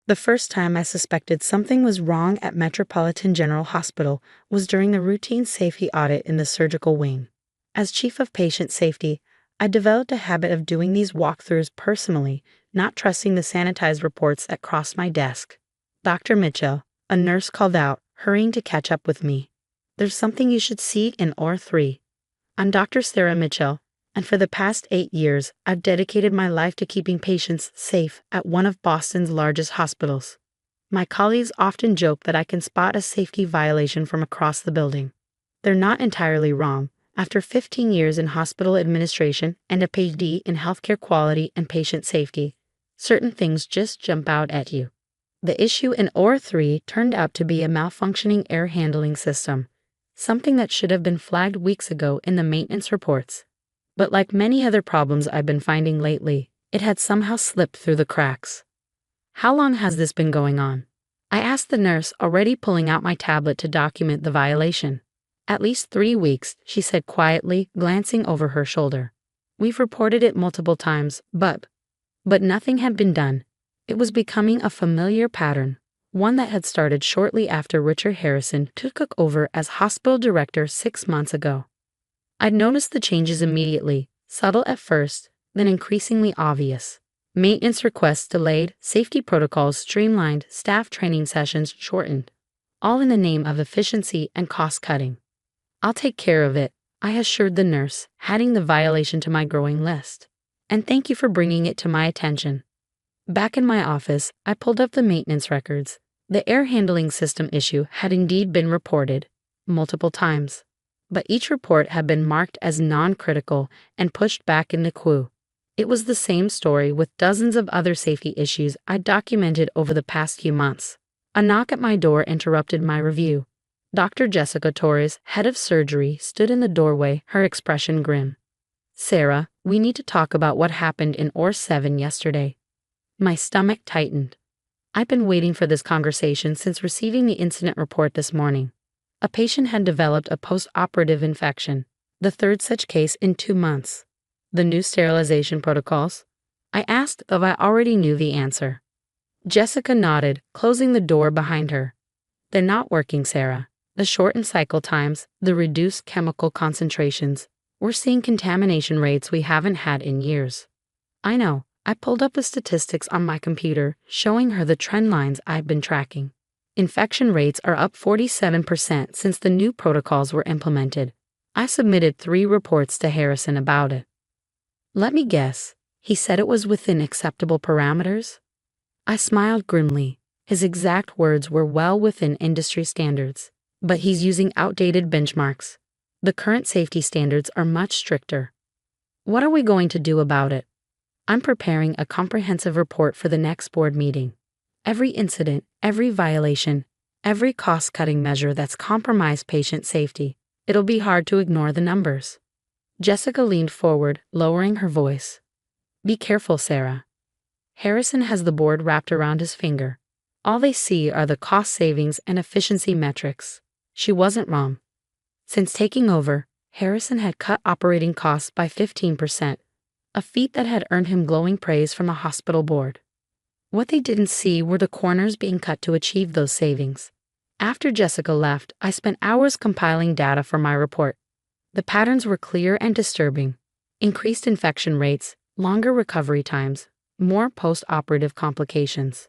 The first time I suspected something was wrong at Metropolitan General Hospital was during a routine safety audit in the surgical wing. As chief of patient safety, I developed a habit of doing these walkthroughs personally, not trusting the sanitized reports that crossed my desk. Dr. Mitchell, a nurse, called out, hurrying to catch up with me. "There's something you should see in OR3. I'm Dr. Sarah Mitchell, and for the past 8 years, I've dedicated my life to keeping patients safe at one of Boston's largest hospitals. My colleagues often joke that I can spot a safety violation from across the building. They're not entirely wrong. After 15 years in hospital administration and a PhD in healthcare quality and patient safety, certain things just jump out at you. The issue in OR3 turned out to be a malfunctioning air handling system, something that should have been flagged weeks ago in the maintenance reports. But like many other problems I've been finding lately, it had somehow slipped through the cracks. How long has this been going on? I asked the nurse, already pulling out my tablet to document the violation. At least 3 weeks, she said quietly, glancing over her shoulder. We've reported it multiple times, but nothing had been done. It was becoming a familiar pattern, one that had started shortly after Richard Harrison took over as hospital director 6 months ago. I'd noticed the changes immediately, subtle at first, then increasingly obvious. Maintenance requests delayed, safety protocols streamlined, staff training sessions shortened, all in the name of efficiency and cost-cutting. "I'll take care of it," I assured the nurse, adding the violation to my growing list. "And thank you for bringing it to my attention." Back in my office, I pulled up the maintenance records. The air handling system issue had indeed been reported, multiple times. But each report had been marked as non-critical and pushed back in the queue. It was the same story with dozens of other safety issues I documented over the past few months. A knock at my door interrupted my review. Dr. Jessica Torres, head of surgery, stood in the doorway, her expression grim. "Sarah, we need to talk about what happened in OR7 yesterday." My stomach tightened. I'd been waiting for this conversation since receiving the incident report this morning. A patient had developed a post-operative infection, the third such case in 2 months. The new sterilization protocols? I asked if I already knew the answer. Jessica nodded, closing the door behind her. "They're not working, Sarah. The shortened cycle times, the reduced chemical concentrations. We're seeing contamination rates we haven't had in years." "I know." I pulled up the statistics on my computer, showing her the trend lines I've been tracking. Infection rates are up 47% since the new protocols were implemented. I submitted 3 reports to Harrison about it. "Let me guess, he said it was within acceptable parameters?" I smiled grimly. His exact words were well within industry standards, but he's using outdated benchmarks. The current safety standards are much stricter. "What are we going to do about it?" "I'm preparing a comprehensive report for the next board meeting. Every incident, every violation, every cost-cutting measure that's compromised patient safety. It'll be hard to ignore the numbers." Jessica leaned forward, lowering her voice. "Be careful, Sarah. Harrison has the board wrapped around his finger. All they see are the cost savings and efficiency metrics." She wasn't wrong. Since taking over, Harrison had cut operating costs by 15%, a feat that had earned him glowing praise from a hospital board. What they didn't see were the corners being cut to achieve those savings. After Jessica left, I spent hours compiling data for my report. The patterns were clear and disturbing. Increased infection rates, longer recovery times, more post-operative complications,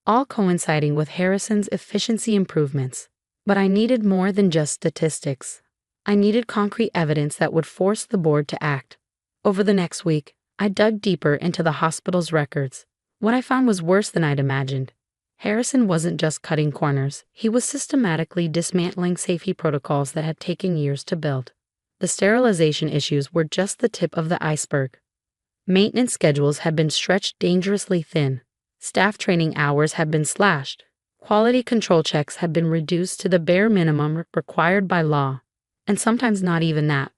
all coinciding with Harrison's efficiency improvements. But I needed more than just statistics. I needed concrete evidence that would force the board to act. Over the next week, I dug deeper into the hospital's records. What I found was worse than I'd imagined. Harrison wasn't just cutting corners, he was systematically dismantling safety protocols that had taken years to build. The sterilization issues were just the tip of the iceberg. Maintenance schedules had been stretched dangerously thin. Staff training hours had been slashed. Quality control checks had been reduced to the bare minimum required by law, and sometimes not even that.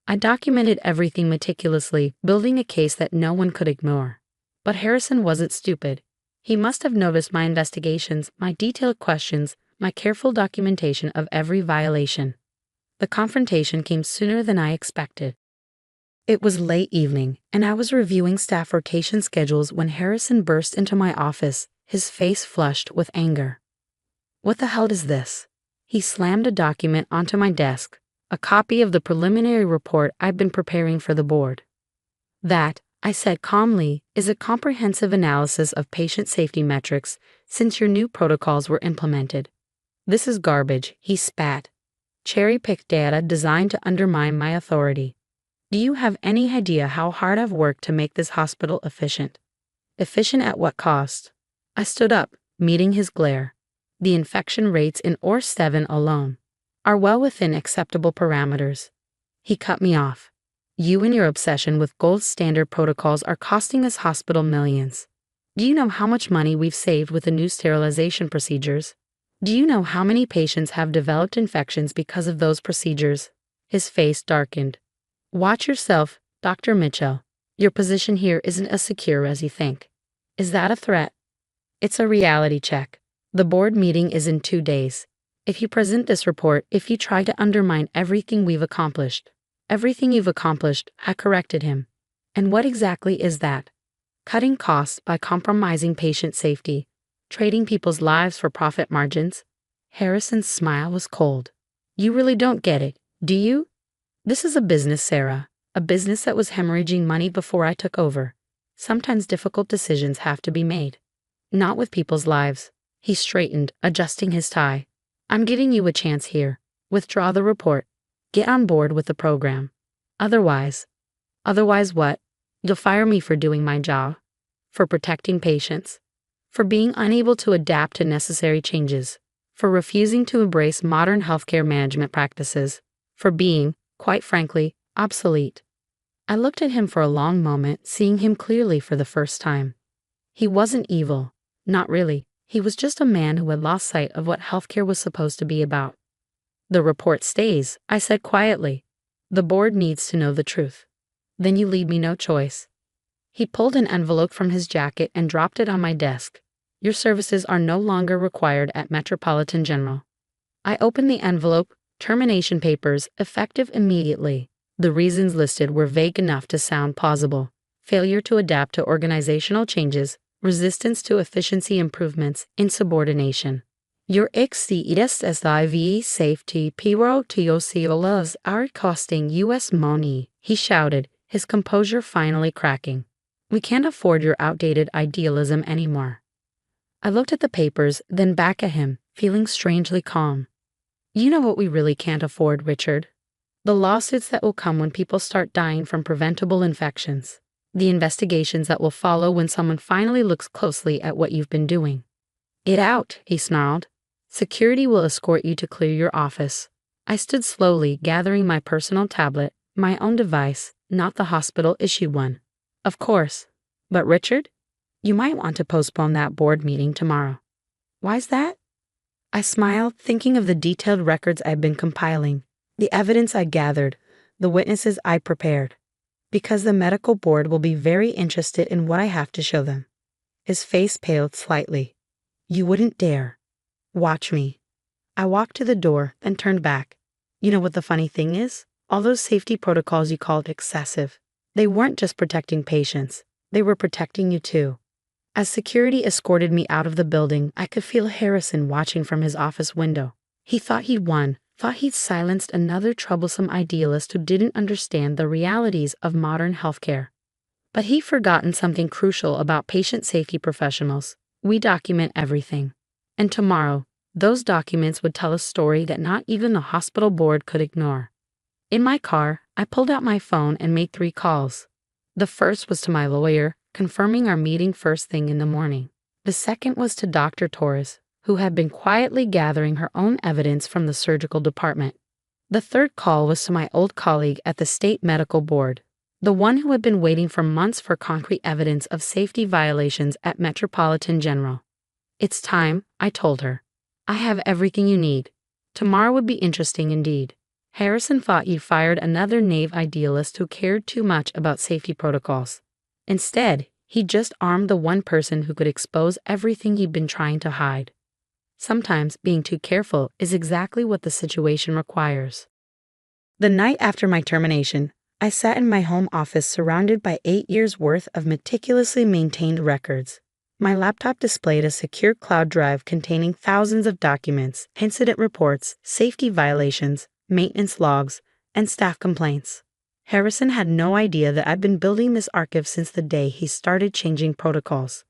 I documented everything meticulously, building a case that no one could ignore. But Harrison wasn't stupid. He must have noticed my investigations, my detailed questions, my careful documentation of every violation. The confrontation came sooner than I expected. It was late evening, and I was reviewing staff rotation schedules when Harrison burst into my office, his face flushed with anger. What the hell is this? He slammed a document onto my desk, a copy of the preliminary report I've been preparing for the board. That, I said calmly, is a comprehensive analysis of patient safety metrics since your new protocols were implemented. This is garbage, he spat. Cherry-picked data designed to undermine my authority. Do you have any idea how hard I've worked to make this hospital efficient? Efficient at what cost? I stood up, meeting his glare. The infection rates in OR 7 alone are well within acceptable parameters. He cut me off. You and your obsession with gold standard protocols are costing this hospital millions. Do you know how much money we've saved with the new sterilization procedures? Do you know how many patients have developed infections because of those procedures? His face darkened. Watch yourself, Dr. Mitchell. Your position here isn't as secure as you think. Is that a threat? It's a reality check. The board meeting is in 2 days. If you present this report, if you try to undermine everything you've accomplished, I corrected him. And what exactly is that? Cutting costs by compromising patient safety, trading people's lives for profit margins? Harrison's smile was cold. You really don't get it, do you? This is a business, Sarah. A business that was hemorrhaging money before I took over. Sometimes difficult decisions have to be made. Not with people's lives. He straightened, adjusting his tie. I'm giving you a chance here. Withdraw the report. Get on board with the program. Otherwise what? You'll fire me for doing my job. For protecting patients. For being unable to adapt to necessary changes. For refusing to embrace modern healthcare management practices. For being, quite frankly, obsolete. I looked at him for a long moment, seeing him clearly for the first time. He wasn't evil. Not really. He was just a man who had lost sight of what healthcare was supposed to be about. The report stays, I said quietly. The board needs to know the truth. Then you leave me no choice. He pulled an envelope from his jacket and dropped it on my desk. Your services are no longer required at Metropolitan General. I opened the envelope. Termination papers, effective immediately. The reasons listed were vague enough to sound plausible. Failure to adapt to organizational changes, resistance to efficiency improvements, insubordination. Your XCSSIV safety PRO to Yosiolas are costing US money, he shouted, his composure finally cracking. We can't afford your outdated idealism anymore. I looked at the papers, then back at him, feeling strangely calm. You know what we really can't afford, Richard? The lawsuits that will come when people start dying from preventable infections. The investigations that will follow when someone finally looks closely at what you've been doing. Get out, he snarled. Security will escort you to clear your office. I stood slowly, gathering my personal tablet, my own device, not the hospital-issued one. Of course. But Richard? You might want to postpone that board meeting tomorrow. Why's that? I smiled, thinking of the detailed records I'd been compiling, the evidence I gathered, the witnesses I prepared. Because the medical board will be very interested in what I have to show them. His face paled slightly. You wouldn't dare. Watch me. I walked to the door, then turned back. You know what the funny thing is? All those safety protocols you called excessive. They weren't just protecting patients. They were protecting you too. As security escorted me out of the building, I could feel Harrison watching from his office window. He thought he'd won, thought he'd silenced another troublesome idealist who didn't understand the realities of modern healthcare. But he'd forgotten something crucial about patient safety professionals. We document everything. And tomorrow, those documents would tell a story that not even the hospital board could ignore. In my car, I pulled out my phone and made 3 calls. The first was to my lawyer, confirming our meeting first thing in the morning. The second was to Dr. Torres, who had been quietly gathering her own evidence from the surgical department. The third call was to my old colleague at the State Medical Board, the one who had been waiting for months for concrete evidence of safety violations at Metropolitan General. It's time, I told her. I have everything you need. Tomorrow would be interesting indeed. Harrison thought you'd fired another naive idealist who cared too much about safety protocols. Instead, he just armed the one person who could expose everything he'd been trying to hide. Sometimes being too careful is exactly what the situation requires. The night after my termination, I sat in my home office surrounded by 8 years' worth of meticulously maintained records. My laptop displayed a secure cloud drive containing thousands of documents, incident reports, safety violations, maintenance logs, and staff complaints. Harrison had no idea that I'd been building this archive since the day he started changing protocols.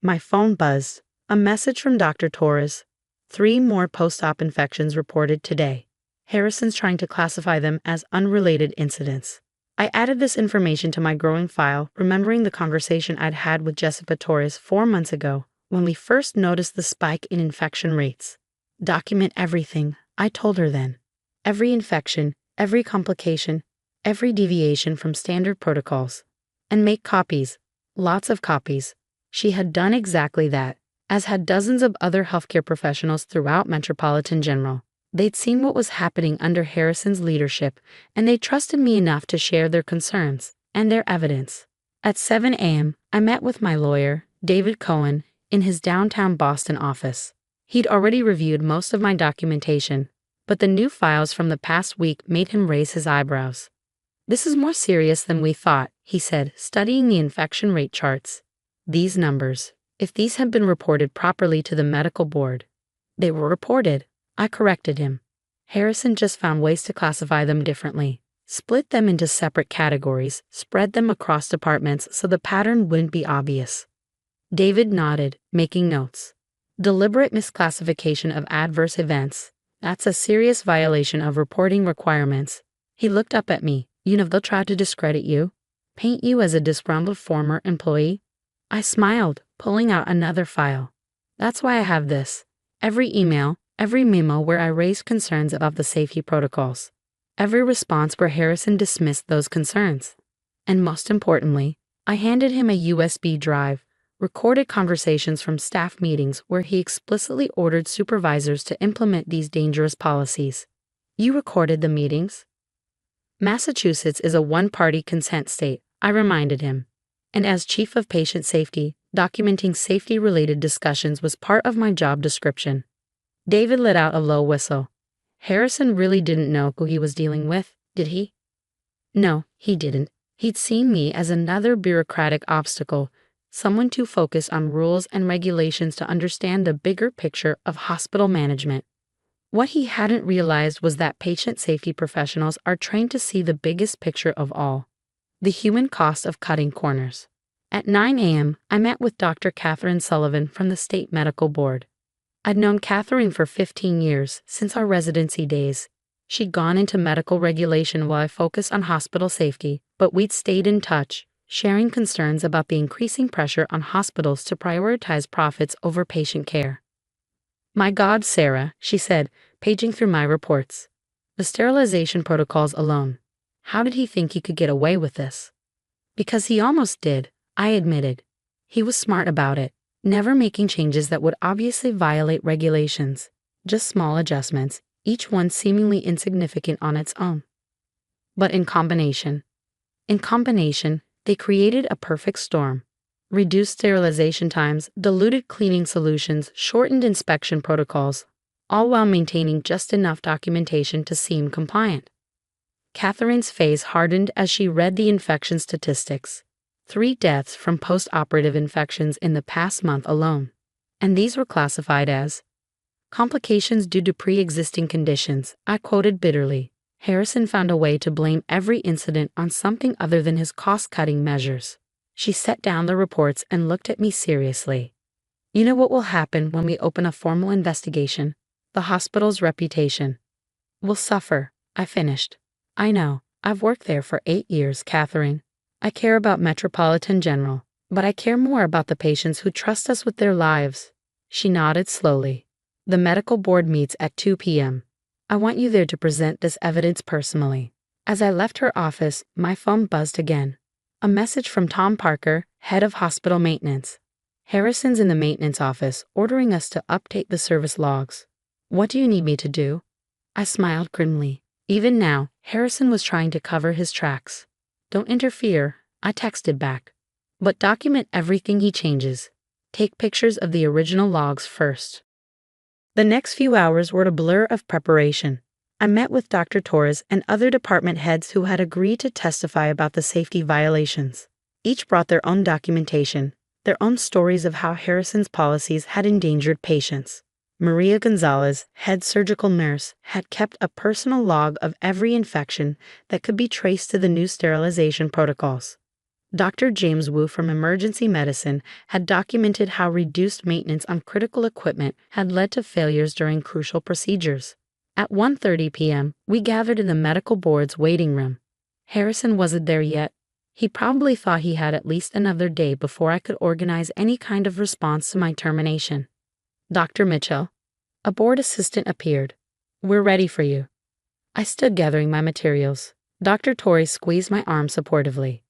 My phone buzzed. A message from Dr. Torres. 3 more post-op infections reported today. Harrison's trying to classify them as unrelated incidents. I added this information to my growing file, remembering the conversation I'd had with Jessica Torres 4 months ago when we first noticed the spike in infection rates. Document everything, I told her then. Every infection, every complication, every deviation from standard protocols. And make copies. Lots of copies. She had done exactly that, as had dozens of other healthcare professionals throughout Metropolitan General. They'd seen what was happening under Harrison's leadership, and they trusted me enough to share their concerns and their evidence. At 7 a.m., I met with my lawyer, David Cohen, in his downtown Boston office. He'd already reviewed most of my documentation, but the new files from the past week made him raise his eyebrows. "This is more serious than we thought," he said, studying the infection rate charts. "These numbers, if these had been reported properly to the medical board." "They were reported," I corrected him. "Harrison just found ways to classify them differently. Split them into separate categories, spread them across departments so the pattern wouldn't be obvious." David nodded, making notes. "Deliberate misclassification of adverse events. That's a serious violation of reporting requirements." He looked up at me. "You know they'll try to discredit you, paint you as a disgruntled former employee." I smiled, pulling out another file. "That's why I have this. Every email, every memo where I raised concerns about the safety protocols. Every response where Harrison dismissed those concerns. And most importantly, I handed him a USB drive, recorded conversations from staff meetings where he explicitly ordered supervisors to implement these dangerous policies." "You recorded the meetings?" "Massachusetts is a one-party consent state," I reminded him. "And as chief of patient safety, documenting safety-related discussions was part of my job description." David let out a low whistle. "Harrison really didn't know who he was dealing with, did he?" "No, he didn't. He'd seen me as another bureaucratic obstacle, someone too focused on rules and regulations to understand the bigger picture of hospital management. What he hadn't realized was that patient safety professionals are trained to see the biggest picture of all, the human cost of cutting corners." At 9 a.m., I met with Dr. Catherine Sullivan from the State Medical Board. I'd known Catherine for 15 years, since our residency days. She'd gone into medical regulation while I focused on hospital safety, but we'd stayed in touch, sharing concerns about the increasing pressure on hospitals to prioritize profits over patient care. "My God, Sarah," she said, paging through my reports. "The sterilization protocols alone. How did he think he could get away with this?" "Because he almost did," I admitted. "He was smart about it, never making changes that would obviously violate regulations, just small adjustments, each one seemingly insignificant on its own. But in combination, they created a perfect storm. Reduced sterilization times, diluted cleaning solutions, shortened inspection protocols, all while maintaining just enough documentation to seem compliant." Catherine's face hardened as she read the infection statistics. 3 deaths from post-operative infections in the past month alone. And these were classified as complications due to pre-existing conditions, I quoted bitterly. Harrison found a way to blame every incident on something other than his cost-cutting measures. She set down the reports and looked at me seriously. "You know what will happen when we open a formal investigation? The hospital's reputation will suffer," I finished. "I know. I've worked there for 8 years, Catherine. I care about Metropolitan General, but I care more about the patients who trust us with their lives." She nodded slowly. "The medical board meets at 2 p.m. I want you there to present this evidence personally." As I left her office, my phone buzzed again. A message from Tom Parker, head of hospital maintenance. "Harrison's in the maintenance office, ordering us to update the service logs. What do you need me to do?" I smiled grimly. Even now, Harrison was trying to cover his tracks. "Don't interfere," I texted back. "But document everything he changes. Take pictures of the original logs first." The next few hours were a blur of preparation. I met with Dr. Torres and other department heads who had agreed to testify about the safety violations. Each brought their own documentation, their own stories of how Harrison's policies had endangered patients. Maria Gonzalez, head surgical nurse, had kept a personal log of every infection that could be traced to the new sterilization protocols. Dr. James Wu from emergency medicine had documented how reduced maintenance on critical equipment had led to failures during crucial procedures. At 1:30 p.m., we gathered in the medical board's waiting room. Harrison wasn't there yet. He probably thought he had at least another day before I could organize any kind of response to my termination. Dr. Mitchell, a board assistant, appeared. "We're ready for you." I stood gathering my materials. Dr. Torrey squeezed my arm supportively.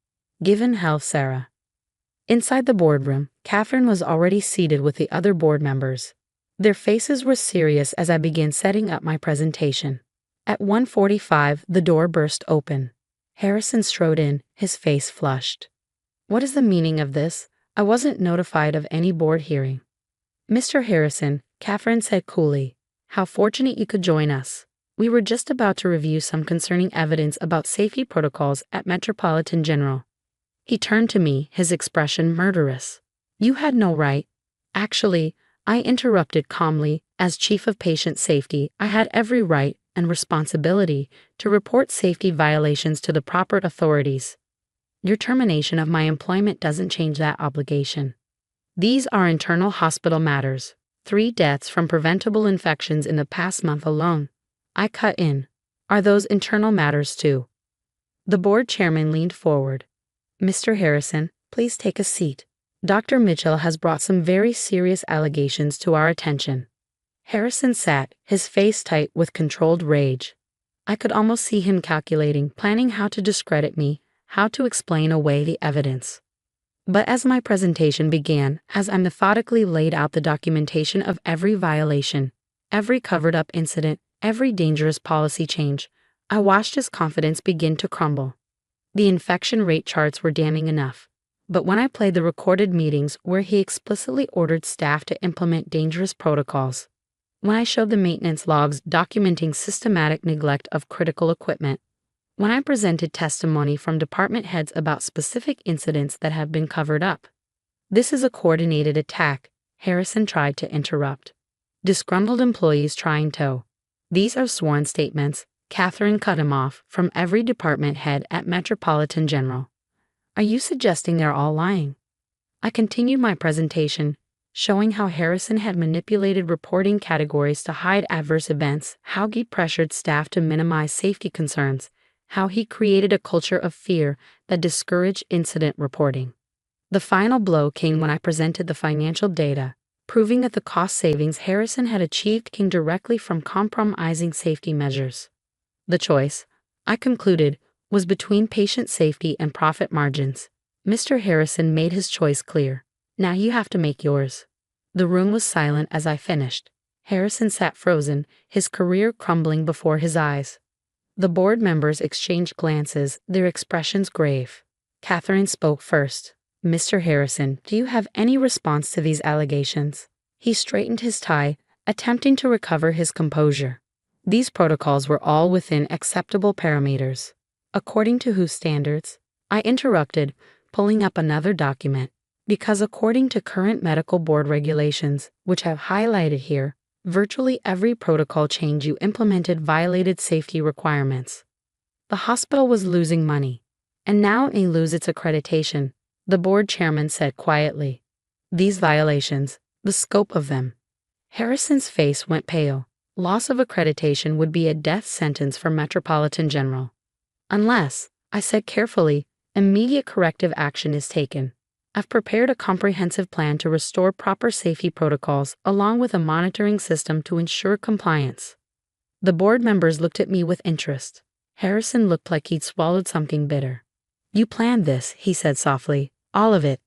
"Given health, Sarah." Inside the boardroom, Catherine was already seated with the other board members. Their faces were serious as I began setting up my presentation. At 1:45, the door burst open. Harrison strode in, his face flushed. "What is the meaning of this? I wasn't notified of any board hearing." "Mr. Harrison," Catherine said coolly, "how fortunate you could join us. We were just about to review some concerning evidence about safety protocols at Metropolitan General." He turned to me, his expression murderous. "You had no right." "Actually," I interrupted calmly, "as Chief of Patient Safety, I had every right and responsibility to report safety violations to the proper authorities. Your termination of my employment doesn't change that obligation. These are internal hospital matters. 3 deaths from preventable infections in the past month alone." I cut in. "Are those internal matters too?" The board chairman leaned forward. "Mr. Harrison, please take a seat. Dr. Mitchell has brought some very serious allegations to our attention." Harrison sat, his face tight with controlled rage. I could almost see him calculating, planning how to discredit me, how to explain away the evidence. But as my presentation began, as I methodically laid out the documentation of every violation, every covered-up incident, every dangerous policy change, I watched his confidence begin to crumble. The infection rate charts were damning enough, but when I played the recorded meetings where he explicitly ordered staff to implement dangerous protocols, when I showed the maintenance logs documenting systematic neglect of critical equipment, when I presented testimony from department heads about specific incidents that have been covered up. "This is a coordinated attack," Harrison tried to interrupt. "Disgruntled employees trying to." "These are sworn statements," Catherine cut him off, "from every department head at Metropolitan General." "Are you suggesting they're all lying?" I continued my presentation, showing how Harrison had manipulated reporting categories to hide adverse events, how he pressured staff to minimize safety concerns, how he created a culture of fear that discouraged incident reporting. The final blow came when I presented the financial data, proving that the cost savings Harrison had achieved came directly from compromising safety measures. The choice, I concluded, was between patient safety and profit margins. Mr. Harrison made his choice clear. Now you have to make yours. The room was silent as I finished. Harrison sat frozen, his career crumbling before his eyes. The board members exchanged glances, their expressions grave. Catherine spoke first. "Mr. Harrison, do you have any response to these allegations?" He straightened his tie, attempting to recover his composure. These protocols were all within acceptable parameters. "According to whose standards?" I interrupted, pulling up another document. "Because according to current medical board regulations, which I've highlighted here, virtually every protocol change you implemented violated safety requirements. The hospital was losing money, and now it may lose its accreditation," the board chairman said quietly. "These violations, the scope of them." Harrison's face went pale. Loss of accreditation would be a death sentence for Metropolitan General. "Unless," I said carefully, "immediate corrective action is taken. I've prepared a comprehensive plan to restore proper safety protocols along with a monitoring system to ensure compliance." The board members looked at me with interest. Harrison looked like he'd swallowed something bitter. "You planned this," he said softly. "All of it."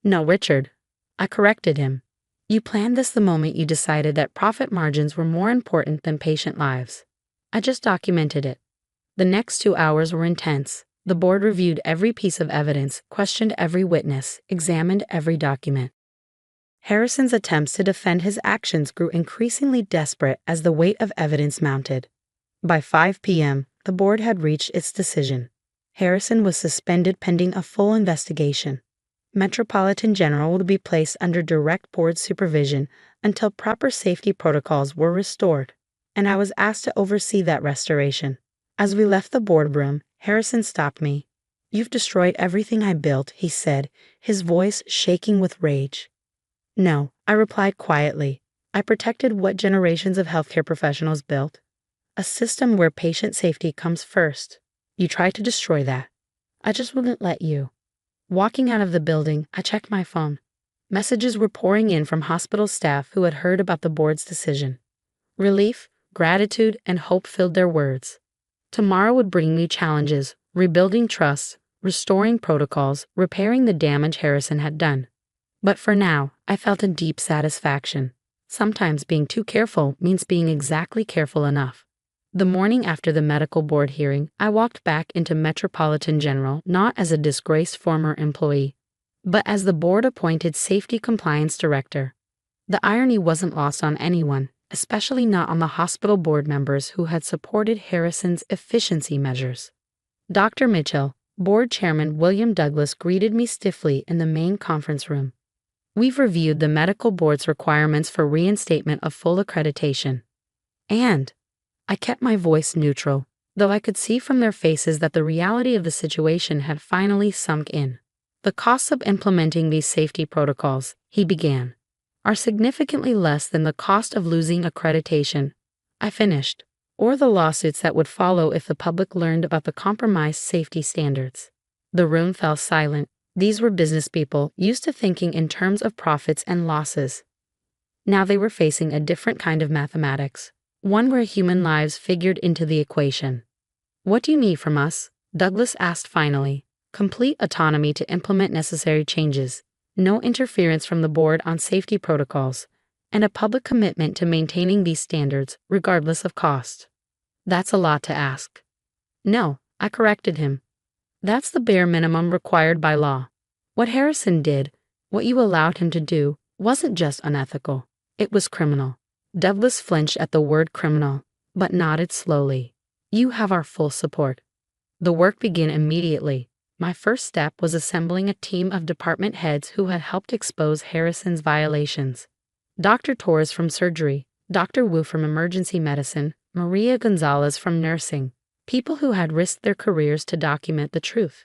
"No, Richard." I corrected him. "You planned this the moment you decided that profit margins were more important than patient lives. I just documented it." The next 2 hours were intense. The board reviewed every piece of evidence, questioned every witness, examined every document. Harrison's attempts to defend his actions grew increasingly desperate as the weight of evidence mounted. By 5 p.m., the board had reached its decision. Harrison was suspended pending a full investigation. Metropolitan General would be placed under direct board supervision until proper safety protocols were restored, and I was asked to oversee that restoration. As we left the boardroom, Harrison stopped me. "You've destroyed everything I built," he said, his voice shaking with rage. "No," I replied quietly. "I protected what generations of healthcare professionals built. A system where patient safety comes first. You tried to destroy that. I just wouldn't let you." Walking out of the building, I checked my phone. Messages were pouring in from hospital staff who had heard about the board's decision. Relief, gratitude, and hope filled their words. Tomorrow would bring new challenges, rebuilding trust, restoring protocols, repairing the damage Harrison had done. But for now, I felt a deep satisfaction. Sometimes being too careful means being exactly careful enough. The morning after the medical board hearing, I walked back into Metropolitan General not as a disgraced former employee, but as the board-appointed safety compliance director. The irony wasn't lost on anyone, especially not on the hospital board members who had supported Harrison's efficiency measures. Dr. Mitchell, board chairman William Douglas greeted me stiffly in the main conference room. "We've reviewed the medical board's requirements for reinstatement of full accreditation. And I kept my voice neutral, though I could see from their faces that the reality of the situation had finally sunk in. "The costs of implementing these safety protocols," he began, "are significantly less than the cost of losing accreditation," I finished, "or the lawsuits that would follow if the public learned about the compromised safety standards." The room fell silent. These were business people used to thinking in terms of profits and losses. Now they were facing a different kind of mathematics, one where human lives figured into the equation. "What do you need from us?" Douglas asked finally. "Complete autonomy to implement necessary changes, no interference from the board on safety protocols, and a public commitment to maintaining these standards regardless of cost." "That's a lot to ask." "No," I corrected him. "That's the bare minimum required by law. What Harrison did, what you allowed him to do, wasn't just unethical. It was criminal." Douglas flinched at the word criminal, but nodded slowly. "You have our full support." The work began immediately. My first step was assembling a team of department heads who had helped expose Harrison's violations. Dr. Torres from surgery, Dr. Wu from emergency medicine, Maria Gonzalez from nursing, people who had risked their careers to document the truth.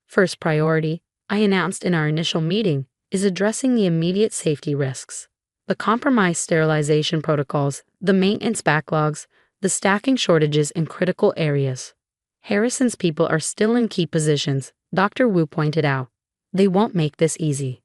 "First priority," I announced in our initial meeting, "is addressing the immediate safety risks. The compromised sterilization protocols, the maintenance backlogs, the staffing shortages in critical areas. Harrison's people are still in key positions," Dr. Wu pointed out. "They won't make this easy."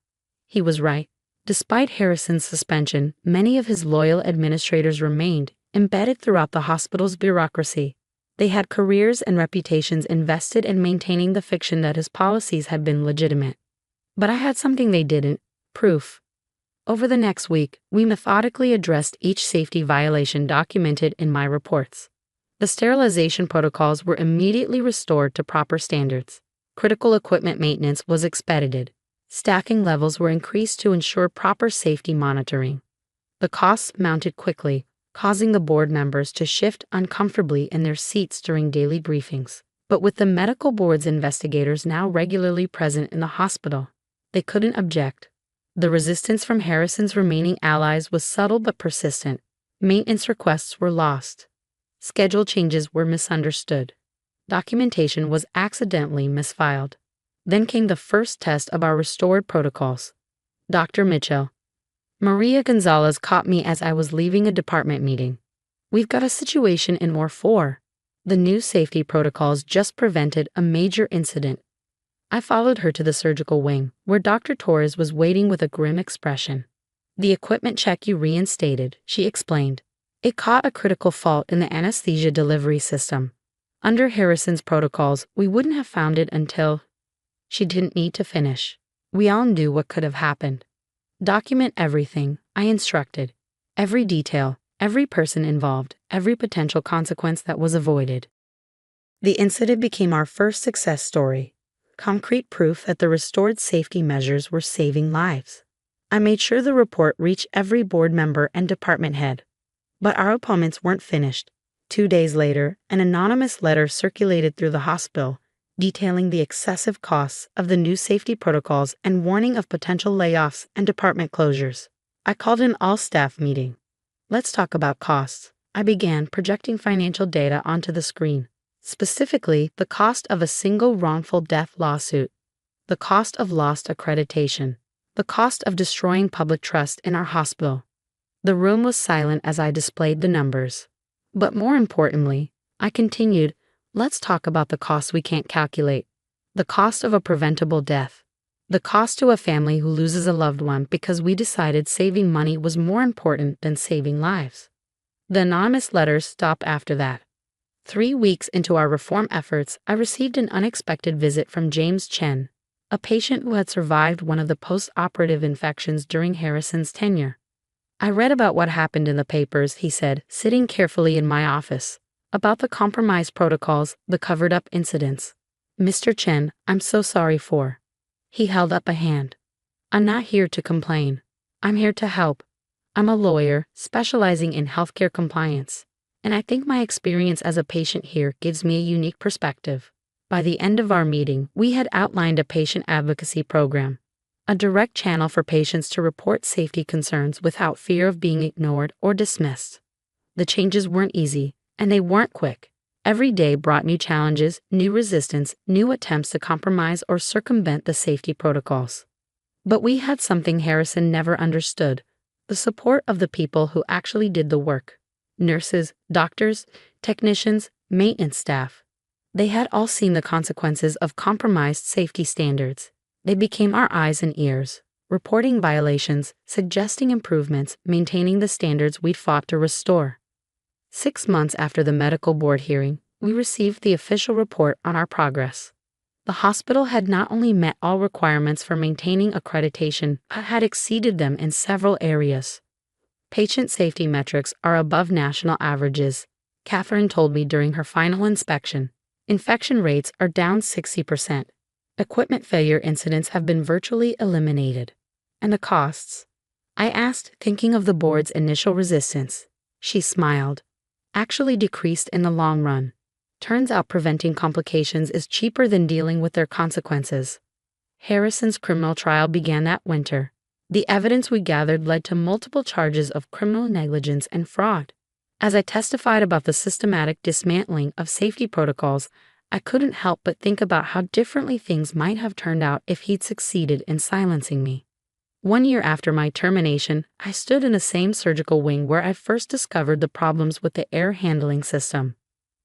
He was right. Despite Harrison's suspension, many of his loyal administrators remained, embedded throughout the hospital's bureaucracy. They had careers and reputations invested in maintaining the fiction that his policies had been legitimate. But I had something they didn't: proof. Over the next week, we methodically addressed each safety violation documented in my reports. The sterilization protocols were immediately restored to proper standards. Critical equipment maintenance was expedited. Staffing levels were increased to ensure proper safety monitoring. The costs mounted quickly, causing the board members to shift uncomfortably in their seats during daily briefings. But with the medical board's investigators now regularly present in the hospital, they couldn't object. The resistance from Harrison's remaining allies was subtle but persistent. Maintenance requests were lost. Schedule changes were misunderstood. Documentation was accidentally misfiled. Then came the first test of our restored protocols. Dr. Mitchell. Maria Gonzalez caught me as I was leaving a department meeting. "We've got a situation in War 4. The new safety protocols just prevented a major incident." I followed her to the surgical wing, where Dr. Torres was waiting with a grim expression. "The equipment check you reinstated," she explained. "It caught a critical fault in the anesthesia delivery system. Under Harrison's protocols, we wouldn't have found it until—" She didn't need to finish. We all knew what could have happened. "Document everything," I instructed. "Every detail, every person involved, every potential consequence that was avoided." The incident became our first success story. Concrete proof that the restored safety measures were saving lives. I made sure the report reached every board member and department head. But our opponents weren't finished. 2 days later, an anonymous letter circulated through the hospital, detailing the excessive costs of the new safety protocols and warning of potential layoffs and department closures. I called an all-staff meeting. Let's talk about costs. I began projecting financial data onto the screen, specifically the cost of a single wrongful death lawsuit, the cost of lost accreditation, the cost of destroying public trust in our hospital. The room was silent as I displayed the numbers. But more importantly, I continued, let's talk about the costs we can't calculate. The cost of a preventable death. The cost to a family who loses a loved one because we decided saving money was more important than saving lives. The anonymous letters stopped after that. 3 weeks into our reform efforts, I received an unexpected visit from James Chen, a patient who had survived one of the post-operative infections during Harrison's tenure. I read about what happened in the papers, he said, sitting carefully in my office, about the compromised protocols, the covered-up incidents. Mr. Chen, I'm so sorry for. He held up a hand. I'm not here to complain. I'm here to help. I'm a lawyer specializing in healthcare compliance, and I think my experience as a patient here gives me a unique perspective. By the end of our meeting, we had outlined a patient advocacy program, a direct channel for patients to report safety concerns without fear of being ignored or dismissed. The changes weren't easy, and they weren't quick. Every day brought new challenges, new resistance, new attempts to compromise or circumvent the safety protocols. But we had something Harrison never understood: the support of the people who actually did the work. Nurses, doctors, technicians, maintenance staff. They had all seen the consequences of compromised safety standards. They became our eyes and ears, reporting violations, suggesting improvements, maintaining the standards we'd fought to restore. 6 months after the medical board hearing, we received the official report on our progress. The hospital had not only met all requirements for maintaining accreditation, but had exceeded them in several areas. Patient safety metrics are above national averages, Catherine told me during her final inspection. Infection rates are down 60%. Equipment failure incidents have been virtually eliminated. And the costs? I asked, thinking of the board's initial resistance. She smiled. Actually decreased in the long run. Turns out preventing complications is cheaper than dealing with their consequences. Harrison's criminal trial began that winter. The evidence we gathered led to multiple charges of criminal negligence and fraud. As I testified about the systematic dismantling of safety protocols, I couldn't help but think about how differently things might have turned out if he'd succeeded in silencing me. 1 year after my termination, I stood in the same surgical wing where I first discovered the problems with the air handling system.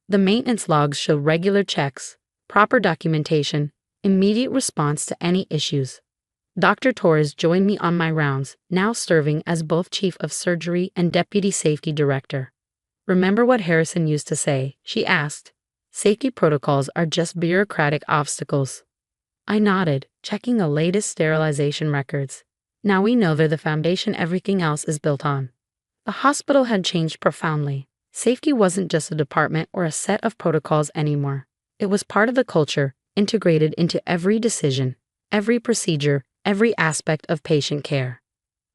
The maintenance logs show regular checks, proper documentation, immediate response to any issues. Dr. Torres joined me on my rounds, now serving as both Chief of Surgery and Deputy Safety Director. Remember what Harrison used to say, she asked. Safety protocols are just bureaucratic obstacles. I nodded, checking the latest sterilization records. Now we know they're the foundation everything else is built on. The hospital had changed profoundly. Safety wasn't just a department or a set of protocols anymore. It was part of the culture, integrated into every decision, every procedure, every aspect of patient care.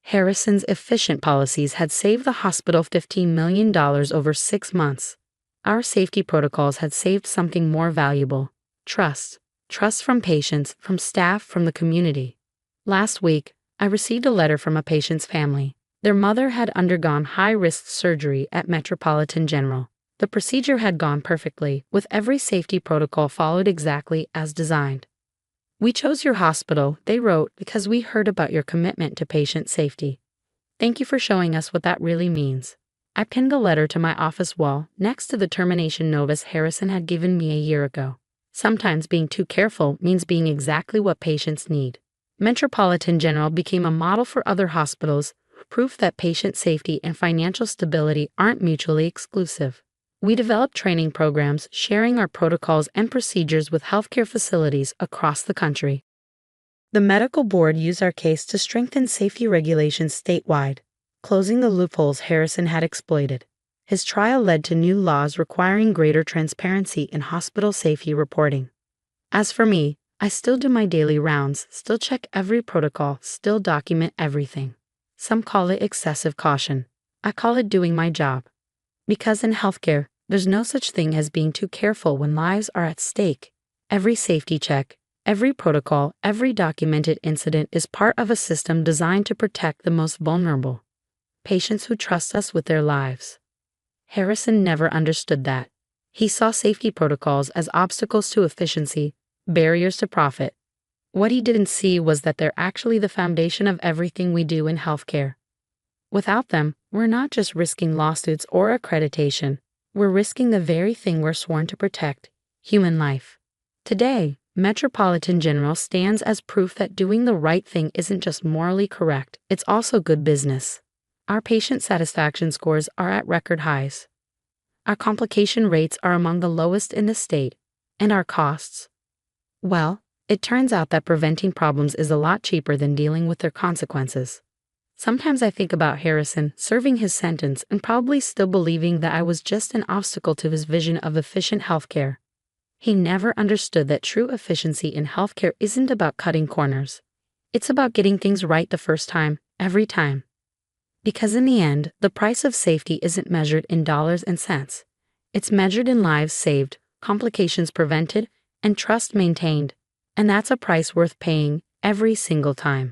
Harrison's efficient policies had saved the hospital $15 million over 6 months. Our safety protocols had saved something more valuable: trust. Trust from patients, from staff, from the community. Last week, I received a letter from a patient's family. Their mother had undergone high-risk surgery at Metropolitan General. The procedure had gone perfectly, with every safety protocol followed exactly as designed. We chose your hospital, they wrote, because we heard about your commitment to patient safety. Thank you for showing us what that really means. I pinned the letter to my office wall next to the termination notice Harrison had given me a year ago. Sometimes being too careful means being exactly what patients need. Metropolitan General became a model for other hospitals, proof that patient safety and financial stability aren't mutually exclusive. We developed training programs sharing our protocols and procedures with healthcare facilities across the country. The medical board used our case to strengthen safety regulations statewide, closing the loopholes Harrison had exploited. His trial led to new laws requiring greater transparency in hospital safety reporting. As for me, I still do my daily rounds, still check every protocol, still document everything. Some call it excessive caution. I call it doing my job. Because in healthcare, there's no such thing as being too careful when lives are at stake. Every safety check, every protocol, every documented incident is part of a system designed to protect the most vulnerable, patients who trust us with their lives. Harrison never understood that. He saw safety protocols as obstacles to efficiency, barriers to profit. What he didn't see was that they're actually the foundation of everything we do in healthcare. Without them, we're not just risking lawsuits or accreditation, we're risking the very thing we're sworn to protect: human life. Today, Metropolitan General stands as proof that doing the right thing isn't just morally correct, it's also good business. Our patient satisfaction scores are at record highs. Our complication rates are among the lowest in the state, and our costs, well, it turns out that preventing problems is a lot cheaper than dealing with their consequences. Sometimes I think about Harrison serving his sentence and probably still believing that I was just an obstacle to his vision of efficient healthcare. He never understood that true efficiency in healthcare isn't about cutting corners. It's about getting things right the first time, every time. Because in the end, the price of safety isn't measured in dollars and cents. It's measured in lives saved, complications prevented, and trust maintained. And that's a price worth paying every single time.